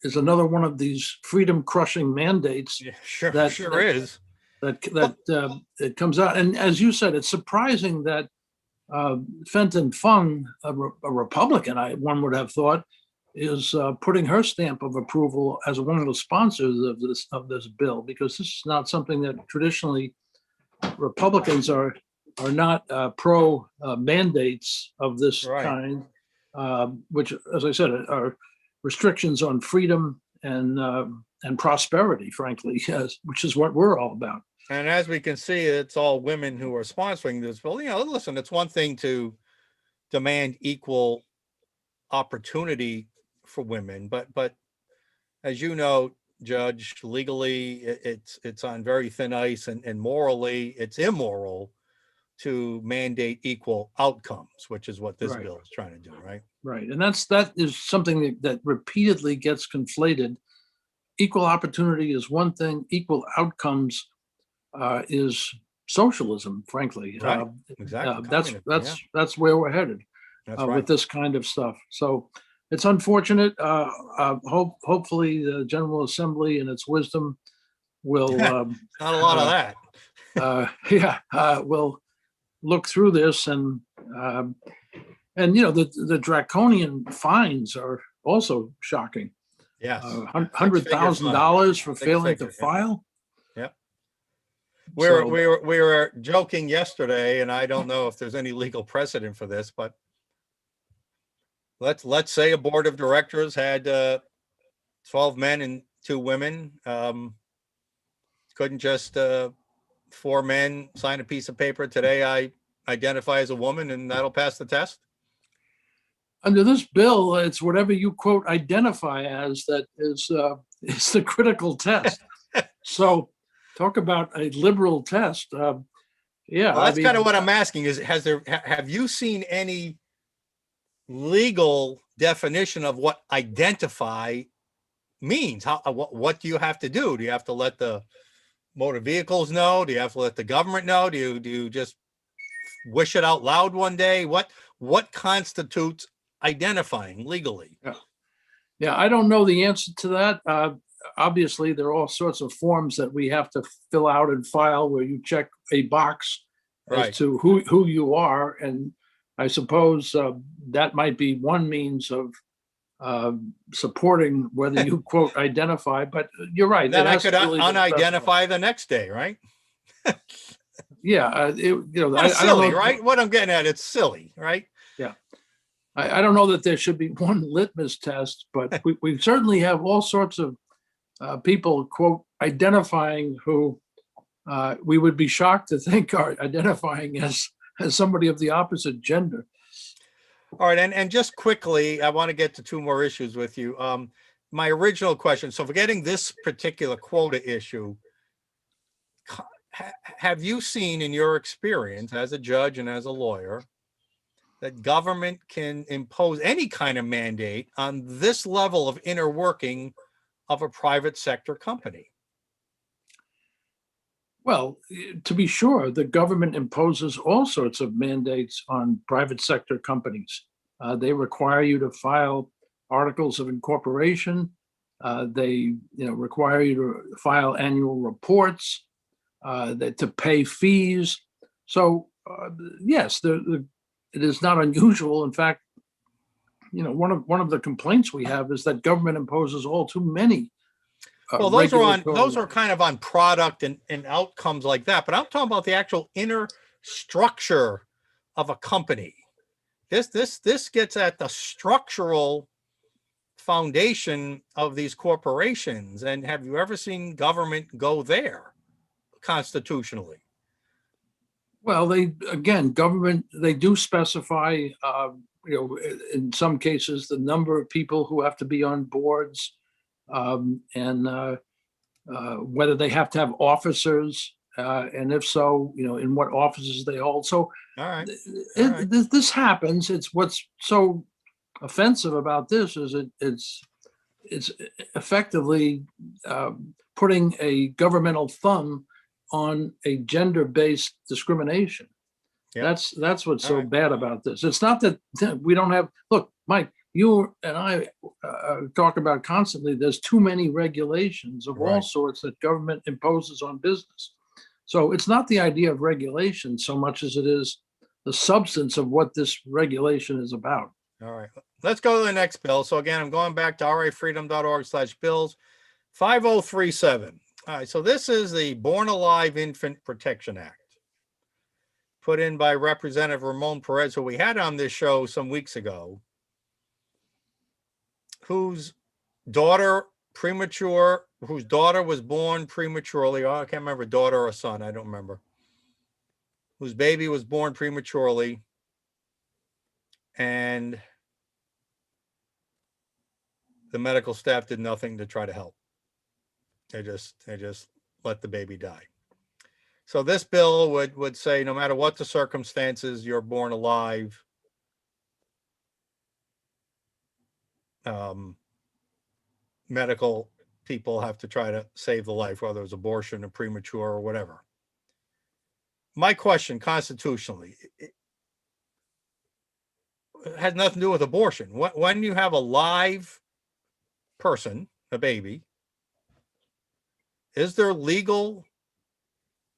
is another one of these freedom-crushing mandates. Yeah, sure, that is. That it comes out. And as you said, it's surprising that Fenton Fung, a Republican, one would have thought, is putting her stamp of approval as one of the sponsors of this bill, because this is not something that traditionally Republicans are not pro mandates of this kind, which, as I said, are restrictions on freedom and prosperity, frankly, which is what we're all about. And as we can see, it's all women who are sponsoring this bill. Listen, it's one thing to demand equal opportunity for women, but as you know, Judge, legally it's on very thin ice, and morally it's immoral to mandate equal outcomes, which is what this bill is trying to do, right? Right, and that is something that repeatedly gets conflated. Equal opportunity is one thing. Equal outcomes is socialism, frankly. Right. Exactly. That's where we're headed with this kind of stuff. So it's unfortunate. Hopefully, the General Assembly, in its wisdom, will not a lot of that. Will look through this, and the draconian fines are also shocking. Yes, $100,000 for failing to file. Yep. We were joking yesterday, and I don't know if there's any legal precedent for this, but let's say a board of directors had 12 men and 2 women. Couldn't just 4 men sign a piece of paper today, I identify as a woman, and that'll pass the test? Under this bill, it's whatever you quote identify as that is the critical test. So talk about a liberal test. Well, that's kind of what I'm asking is, have you seen any legal definition of what identify means? What do you have to do? Do you have to let the motor vehicles know? Do you have to let the government know? Do you just wish it out loud one day? What constitutes identifying legally? Yeah, I don't know the answer to that. Obviously, there are all sorts of forms that we have to fill out and file where you check a box as to who you are, and I suppose that might be one means of supporting whether you quote identify, but you're right. Then it I has could to really be specified. unidentify the next day, right? Yeah, That's I don't silly, know. right? What I'm getting at, it's silly, right? Yeah, I don't know that there should be one litmus test, but we certainly have all sorts of people quote identifying who we would be shocked to think are identifying as somebody of the opposite gender. All right, and just quickly, I want to get to two more issues with you. My original question, so forgetting this particular quota issue, have you seen in your experience as a judge and as a lawyer that government can impose any kind of mandate on this level of inner working of a private sector company? Well, to be sure, the government imposes all sorts of mandates on private sector companies. They require you to file articles of incorporation. They require you to file annual reports, to pay fees. So yes, it is not unusual. In fact, one of the complaints we have is that government imposes all too many. Well, those are kind of on product and outcomes like that, but I'm talking about the actual inner structure of a company. This gets at the structural foundation of these corporations. And have you ever seen government go there constitutionally? Well, government, they do specify, in some cases, the number of people who have to be on boards, and whether they have to have officers, and if so, in what offices they hold. So all right. This happens. It's what's so offensive about this is it's effectively putting a governmental thumb on a gender-based discrimination. Yep. That's what's so bad about this. It's not that we don't have. Look, Mike, you and I talk about constantly. There's too many regulations of all sorts that government imposes on business. So it's not the idea of regulation so much as it is the substance of what this regulation is about. All right, let's go to the next bill. So again, I'm going back to rafreedom.org/bills 5037. All right, so this is the Born Alive Infant Protection Act, put in by Representative Ramon Perez, who we had on this show some weeks ago, whose daughter was born prematurely. Oh, I can't remember, daughter or son, I don't remember. Whose baby was born prematurely, and the medical staff did nothing to try to help. They just let the baby die. So this bill would say no matter what the circumstances, you're born alive. Medical people have to try to save the life, whether it's abortion or premature or whatever. My question constitutionally, it has nothing to do with abortion. When you have a live person, a baby, is there legal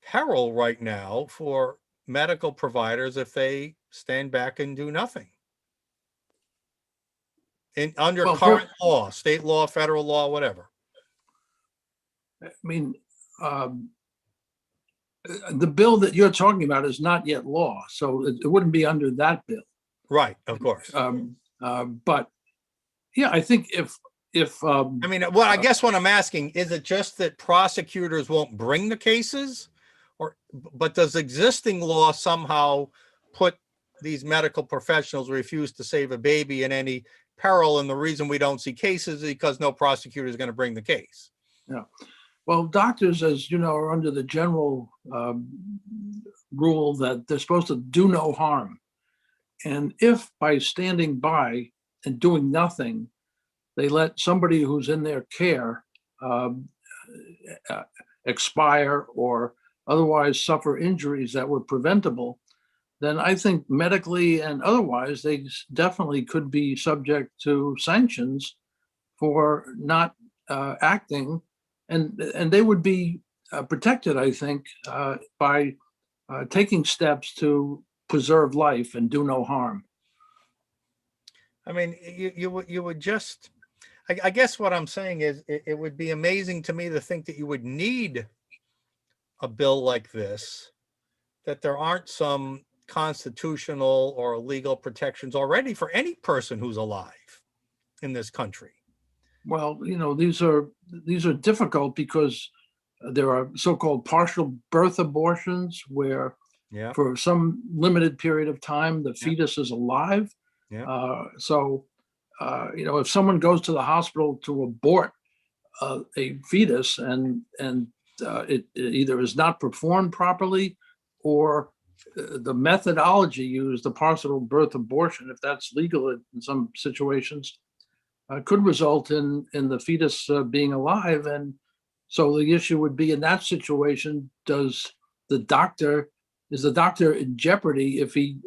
peril right now for medical providers if they stand back and do nothing? Under current law, state law, federal law, whatever. I mean, the bill that you're talking about is not yet law, so it wouldn't be under that bill. Right, of course. But yeah, I think if I mean, well, I guess what I'm asking, is it just that prosecutors won't bring the cases, but does existing law somehow put these medical professionals who refuse to save a baby in any peril? And the reason we don't see cases is because no prosecutor is going to bring the case. Yeah. Well, doctors, as you know, are under the general rule that they're supposed to do no harm. And if by standing by and doing nothing, they let somebody who's in their care expire or otherwise suffer injuries that were preventable, then I think medically and otherwise, they definitely could be subject to sanctions for not acting. And they would be protected, I think, by taking steps to preserve life and do no harm. I mean, you would just, I guess what I'm saying is it would be amazing to me to think that you would need a bill like this, that there aren't some constitutional or legal protections already for any person who's alive in this country. Well, these are difficult because there are so-called partial birth abortions where Yeah. for some limited period of time, the Yeah. fetus is alive. Yeah. If someone goes to the hospital to abort a fetus and it either is not performed properly or the methodology used, the partial birth abortion, if that's legal in some situations, could result in the fetus being alive. And so the issue would be, in that situation, is the doctor in jeopardy if he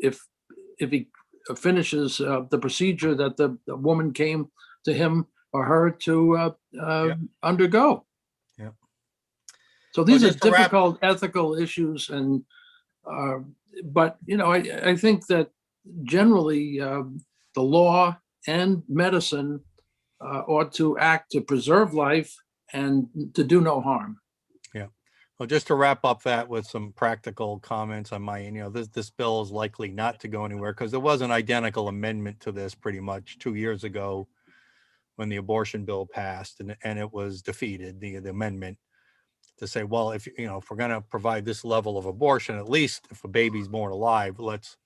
finishes the procedure that the woman came to him or her to undergo? Yeah. So these are just to wrap- difficult ethical issues, but I think that generally the law and medicine ought to act to preserve life and to do no harm. Yeah. Well, just to wrap up that with some practical comments on my, this bill is likely not to go anywhere because there was an identical amendment to this pretty much 2 years ago when the abortion bill passed and it was defeated, the amendment to say, well, if we're going to provide this level of abortion, at least if a baby's born alive, let's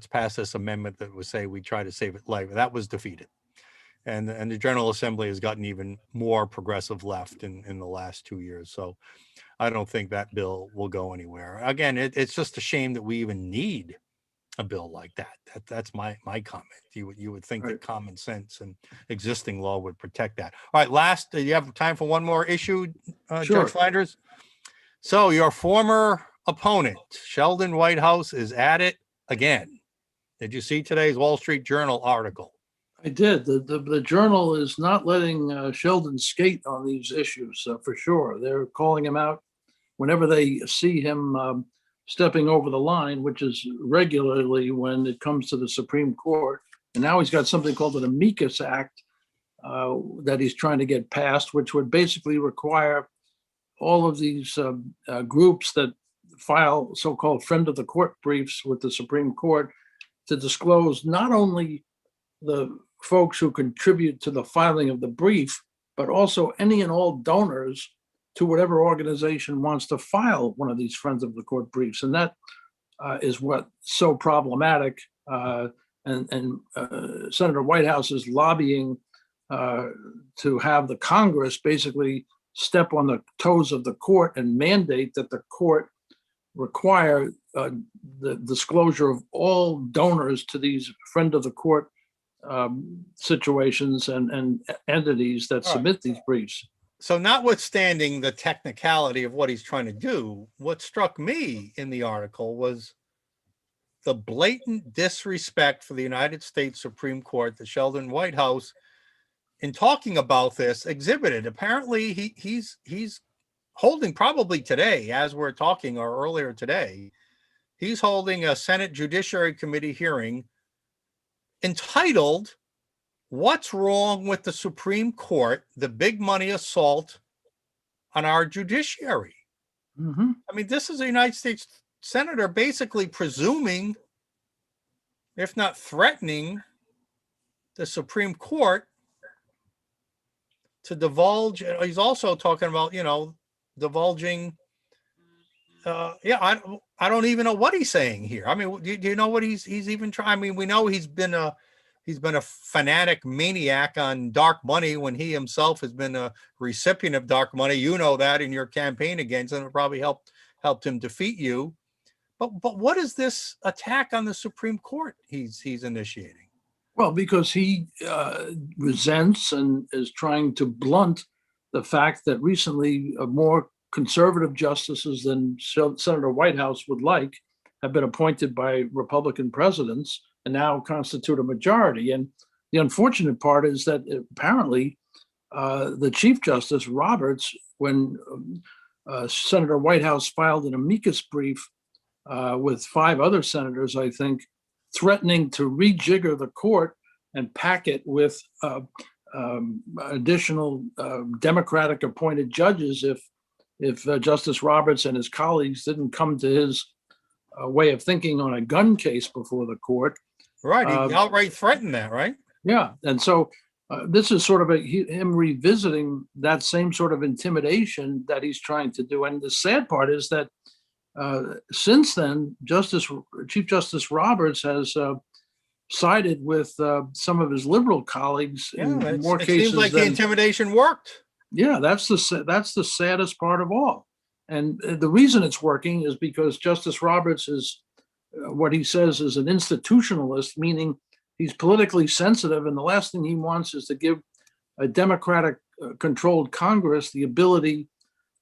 pass this amendment that would say we try to save it life. That was defeated. And the General Assembly has gotten even more progressive left in the last 2 years. So I don't think that bill will go anywhere. Again, it's just a shame that we even need a bill like that. That's my comment. You would think that common sense and existing law would protect that. All right, last, you have time for one more issue, Sure. Judge Flanders? So your former opponent, Sheldon Whitehouse, is at it again. Did you see today's Wall Street Journal article? I did. The Journal is not letting Sheldon skate on these issues for sure. They're calling him out whenever they see him stepping over the line, which is regularly when it comes to the Supreme Court. And now he's got something called an amicus act that he's trying to get passed, which would basically require all of these groups that file so-called friend of the court briefs with the Supreme Court to disclose not only the folks who contribute to the filing of the brief, but also any and all donors to whatever organization wants to file one of these friends of the court briefs. And that is what's so problematic. And Senator Whitehouse is lobbying to have the Congress basically step on the toes of the court and mandate that the court require the disclosure of all donors to these friend of the court situations and entities that submit these briefs. So notwithstanding the technicality of what he's trying to do, what struck me in the article was the blatant disrespect for the United States Supreme Court that Sheldon Whitehouse, in talking about this, exhibited. Apparently he's holding, probably today, as we're talking, or earlier today, he's holding a Senate Judiciary Committee hearing entitled, "What's Wrong with the Supreme Court? The Big Money Assault on Our Judiciary." Mm-hmm. I mean, this is a United States senator basically presuming, if not threatening, the Supreme Court to divulge. He's also talking about, divulging. I don't even know what he's saying here. I mean, do you know what he's even trying? I mean, we know he's been a fanatic maniac on dark money when he himself has been a recipient of dark money. You know that in your campaign against him, it probably helped him defeat you. But what is this attack on the Supreme Court he's initiating? Well, because he resents and is trying to blunt the fact that recently more conservative justices than Senator Whitehouse would like have been appointed by Republican presidents and now constitute a majority. And the unfortunate part is that apparently the Chief Justice Roberts, when Senator Whitehouse filed an amicus brief with 5 other senators, I think, threatening to rejigger the court and pack it with additional Democratic appointed judges if Justice Roberts and his colleagues didn't come to his way of thinking on a gun case before the court. Right. He outright threatened that, right? Yeah. And so this is sort of him revisiting that same sort of intimidation that he's trying to do. And the sad part is that since then, Chief Justice Roberts has sided with some of his liberal colleagues in more cases. It seems like the intimidation worked. Yeah, that's the saddest part of all. And the reason it's working is because Justice Roberts is what he says is an institutionalist, meaning he's politically sensitive, and the last thing he wants is to give a Democratic controlled Congress the ability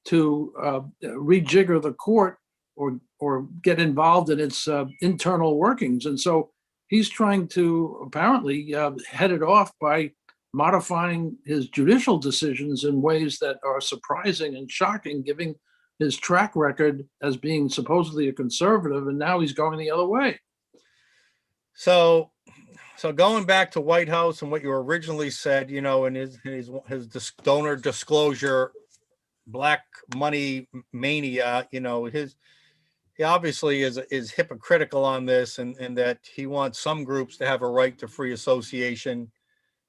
to rejigger the court or get involved in its internal workings. And so he's trying to apparently head it off by modifying his judicial decisions in ways that are surprising and shocking, given his track record as being supposedly a conservative, and now he's going the other way. So going back to White House and what you originally said, you know, in his donor disclosure, black money mania, you know, he obviously is hypocritical on this, and that he wants some groups to have a right to free association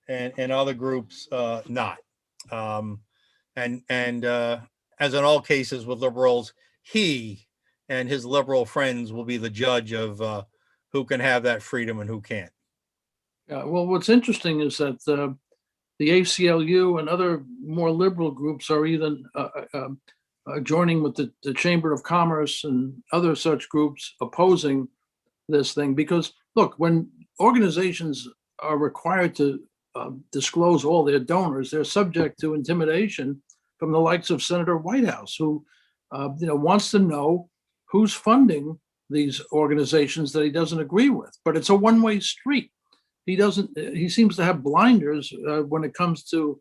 and other groups not. As in all cases with liberals, he and his liberal friends will be the judge of who can have that freedom and who can't. Yeah, well, what's interesting is that the ACLU and other more liberal groups are even joining with the Chamber of Commerce and other such groups opposing this thing. Because, look, when organizations are required to disclose all their donors, they're subject to intimidation from the likes of Senator Whitehouse, who wants to know who's funding these organizations that he doesn't agree with. But it's a one-way street. He seems to have blinders when it comes to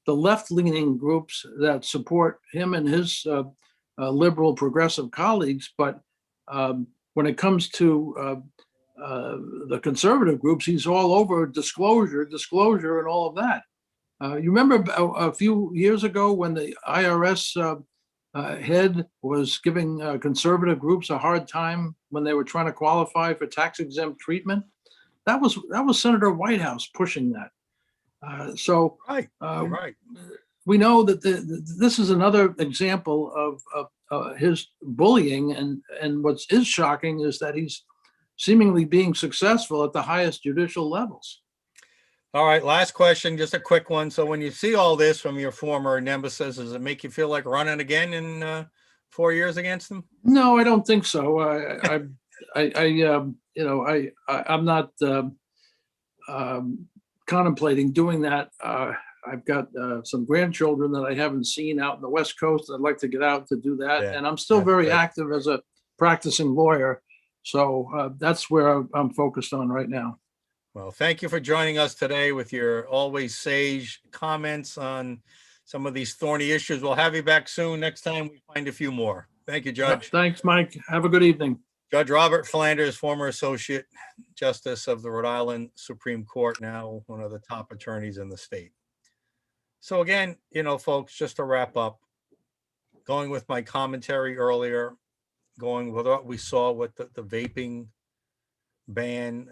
the left-leaning groups that support him and his liberal progressive colleagues. But when it comes to the conservative groups, he's all over disclosure, and all of that. You remember a few years ago when the IRS head was giving conservative groups a hard time when they were trying to qualify for tax-exempt treatment? That was Senator Whitehouse pushing that. Right. We know that this is another example of his bullying, and what is shocking is that he's seemingly being successful at the highest judicial levels. All right, last question, just a quick one. So when you see all this from your former nemesis, does it make you feel like running again in 4 years against them? No, I don't think so. I'm not contemplating doing that. I've got some grandchildren that I haven't seen out in the West Coast. I'd like to get out to do that. Yeah, and I'm still very active as a practicing lawyer. So that's where I'm focused on right now. Well, thank you for joining us today with your always sage comments on some of these thorny issues. We'll have you back soon. Next time we find a few more. Thank you, Judge. Thanks, Mike. Have a good evening. Judge Robert Flanders, former Associate Justice of the Rhode Island Supreme Court, now one of the top attorneys in the state. So again, folks, just to wrap up, going with my commentary earlier, going with what we saw with the vaping ban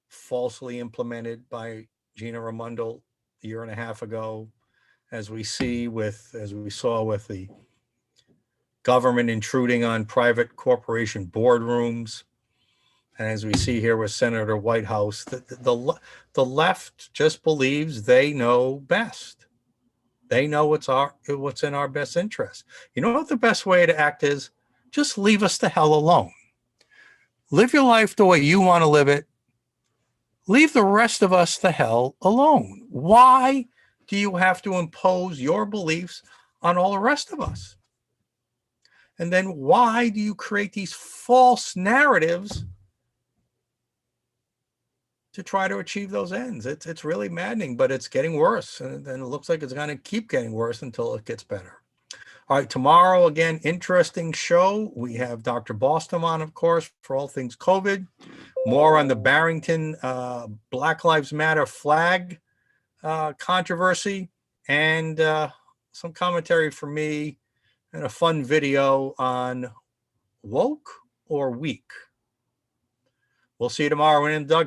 falsely implemented by Gina Raimondo a year and a half ago, as we saw with the government intruding on private corporation boardrooms, and as we see here with Senator Whitehouse, the left just believes they know best. They know what's in our best interest. You know what the best way to act is? Just leave us the hell alone. Live your life the way you want to live it. Leave the rest of us the hell alone. Why do you have to impose your beliefs on all the rest of us? And then why do you create these false narratives to try to achieve those ends? It's really maddening, but it's getting worse. And it looks like it's going to keep getting worse until it gets better. All right, tomorrow, again, interesting show. We have Dr. Boston on, of course, for all things COVID. More on the Barrington Black Lives Matter flag controversy, and some commentary from me, and a fun video on woke or weak. We'll see you tomorrow in the Dugout.